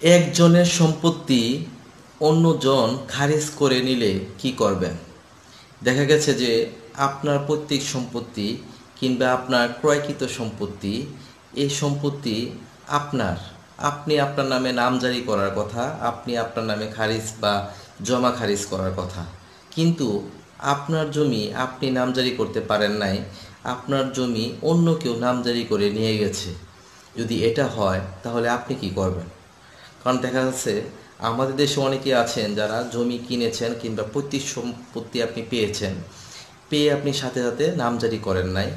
একজনের সম্পত্তি অন্যজন খারিজ করে নিলে কি করবেন? দেখা গেছে যে আপনার পৈতৃক সম্পত্তি কিংবা আপনার ক্রয়কৃত সম্পত্তি, এই সম্পত্তি আপনার, আপনি আপনার নামে নামজারি করার কথা, আপনি আপনার নামে খারিজ বা জমা খারিজ করার কথা, কিন্তু আপনার জমি আপনি নামজারি করতে পারেন নাই, আপনার জমি অন্য কেউ নামজারি করে নিয়ে গেছে। যদি এটা হয় তাহলে আপনি কি করবেন? কারণ দেখা যাচ্ছে আমাদের দেশে অনেকে আছেন যারা জমি কিনেছেন কিংবা পৈতৃক সম্পত্তি আপনি পেয়েছেন, পেয়ে আপনি সাথে সাথে নামজারি করেন নাই।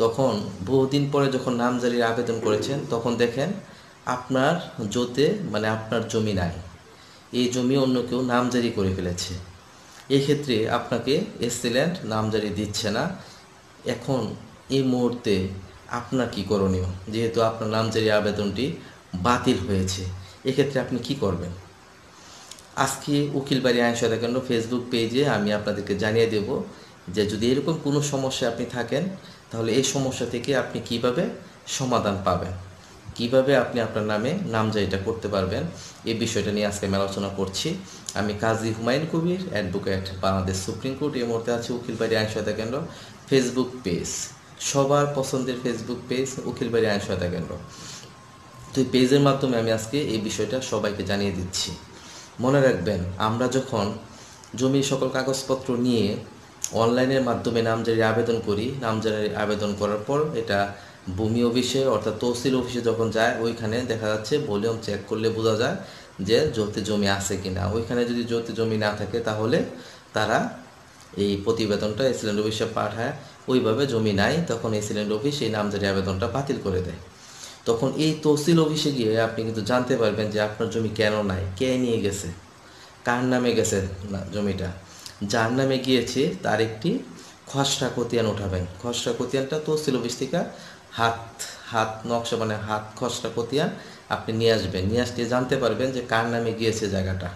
তখন বহুদিন পরে যখন নামজারির আবেদন করেছেন তখন দেখেন আপনার জোতে মানে আপনার জমি নাই, এই জমি অন্য কেউ নামজারি করে ফেলেছে। এক্ষেত্রে আপনাকে এসিল্যান্ড নামজারি দিচ্ছে না। এখন এই মুহূর্তে আপনার কি করণীয়? যেহেতু আপনার নামজারি আবেদনটি বাতিল হয়েছে, এক্ষেত্রে আপনি কি করবেন? আজকে উকিলবাড়ি আইন সহায়তা কেন্দ্র ফেসবুক পেজে আমি আপনাদেরকে জানিয়ে দেব যে যদি এরকম কোনো সমস্যা আপনি থাকেন তাহলে এই সমস্যা থেকে আপনি কিভাবে সমাধান পাবেন, কিভাবে আপনি আপনার নামে নামজারিটা করতে পারবেন, এই বিষয়টা নিয়ে আজকে আমি আলোচনা করছি। আমি কাজী Humayun Kabir, advocate, Bangladesh supreme court. এই মুহূর্তে আছে উকিলবাড়ি আইন সহায়তা কেন্দ্র ফেসবুক পেজ, সবার পছন্দের ফেসবুক পেজ উকিলবাড়ি আইন সহায়তা কেন্দ্র। তো এই পেজের মাধ্যমে আমি আজকে এই বিষয়টা সবাইকে জানিয়ে দিচ্ছি। মনে রাখবেন, আমরা যখন জমির সকল কাগজপত্র নিয়ে অনলাইনের মাধ্যমে নামজারির আবেদন করি, নামজারির আবেদন করার পর এটা ভূমি অফিসে অর্থাৎ তহসিল অফিসে যখন যায়, ওইখানে দেখা যাচ্ছে ভলিউম চেক করলে বোঝা যায় যে জোতে জমি আছে কিনা। ওইখানে যদি জোতে জমি না থাকে তাহলে তারা এই প্রতিবেদনটা এসিল্যান্ড অফিসে পাঠায়, ওইভাবে জমি নাই তখন এসিল্যান্ড অফিস এই নামজারি আবেদনটা বাতিল করে দেয়। তখন এই তহসিল অফিসে গিয়ে আপনি কিন্তু জানতে পারবেন যে আপনার জমি কেন নাই, কে নিয়ে গেছে, কার নামে গেছে না জমিটা। যার নামে গিয়েছে তার একটি খসড়া খতিয়ান উঠাবেন। খসড়া খতিয়ানটা তহসিল অফিস থেকে হাত হাত নকশা মানে হাত খসড়া খতিয়ান আপনি নিয়ে আসবেন। নিয়ে আসলে জানতে পারবেন যে কার নামে গিয়েছে জায়গাটা।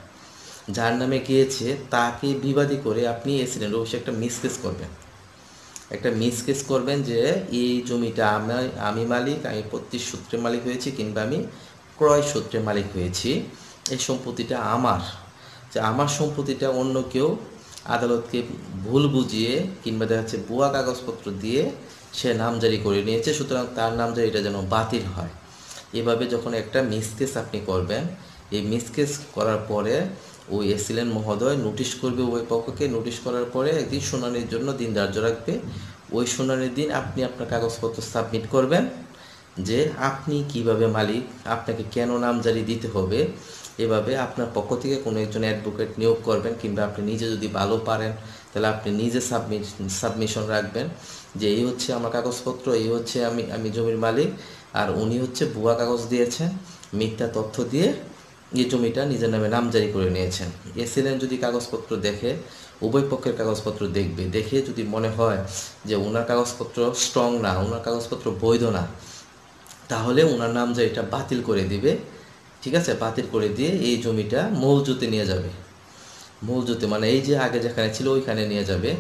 যার নামে গিয়েছে তাকে বিবাদী করে আপনি এসিল্যান্ড অফিসে একটা মিসকেস করবেন। একটা মিসকেস করবেন যে এই জমিটা আমি মালিক, আমি পৈতৃক সূত্রে মালিক হয়েছি কিংবা আমি ক্রয় সূত্রে মালিক হয়েছি, এই সম্পত্তিটা আমার, যে আমার সম্পত্তিটা অন্য কেউ আদালতকে ভুল বুঝিয়ে কিংবা দেখা যাচ্ছে ভুয়া কাগজপত্র দিয়ে সে নামজারি করে নিয়েছে, সুতরাং তার নামজারিটা যেন বাতিল হয়। এভাবে যখন একটা মিসকেস আপনি করবেন, এই মিসকেস করার পরে ওই এসিল্যান্ড মহোদয় নোটিশ করবে উভয় পক্ষকে। নোটিশ করার পরে একদিন শুনানির জন্য দিন ধার্য রাখবে। ওই শুনানির দিন আপনি আপনার কাগজপত্র সাবমিট করবেন যে আপনি কিভাবে মালিক, আপনাকে কেন নামজারি দিতে হবে। এভাবে আপনার পক্ষ থেকে কোনো একজন অ্যাডভোকেট নিয়োগ করবেন, কিংবা আপনি নিজে যদি ভালো পারেন তাহলে আপনি নিজে সাবমিশন রাখবেন যে এই হচ্ছে আমার কাগজপত্র, এই হচ্ছে আমি জমির মালিক, আর উনি হচ্ছে ভুয়া কাগজ দিয়েছেন, মিথ্যা তথ্য দিয়ে এই জমিটা নিজের নামে নামজারি করে নিয়েছেন। এসিল্যান্ড যদি কাগজপত্র দেখে, উভয় পক্ষের কাগজপত্র দেখবে, দেখে যদি মনে হয় যে ওনার কাগজপত্র স্ট্রং না, ওনার কাগজপত্র বৈধ না, তাহলে ওনার নামজারিটা বাতিল করে দিবে। ঠিক আছে, বাতিল করে দিয়ে এই জমিটা মৌজুতে নিয়ে যাবে। মৌজুতে মানে এই যে আগে যেখানে ছিল ওইখানে নিয়ে যাবে।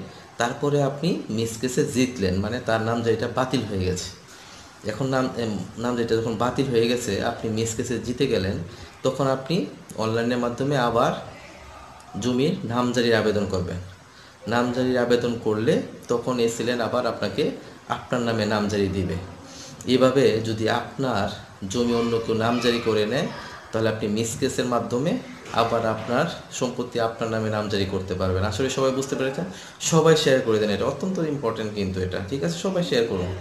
তারপরে আপনি মিসকেসে জিতলেন, মানে তার নামজারিটা বাতিল হয়ে গেছে। এখন নামজারিটা যখন বাতিল হয়ে গেছে, আপনি মিসকেসে জিতে গেলেন, তখন আপনি অনলাইনের মাধ্যমে আবার জমির নামজারির আবেদন করবেন। নামজারির আবেদন করলে তখন এসিল্যান্ড আবার আপনাকে আপনার নামে নামজারি দিবে। এভাবে যদি আপনার জমি অন্য কেউ নামজারি করে নেয় তাহলে আপনি মিসকেসের মাধ্যমে আবার আপনার সম্পত্তি আপনার নামে নামজারি করতে পারবেন। আসলে সবাই বুঝতে পেরেছেন? সবাই শেয়ার করে দেন, এটা অত্যন্ত ইম্পর্টেন্ট কিন্তু এটা। ঠিক আছে, সবাই শেয়ার করুন।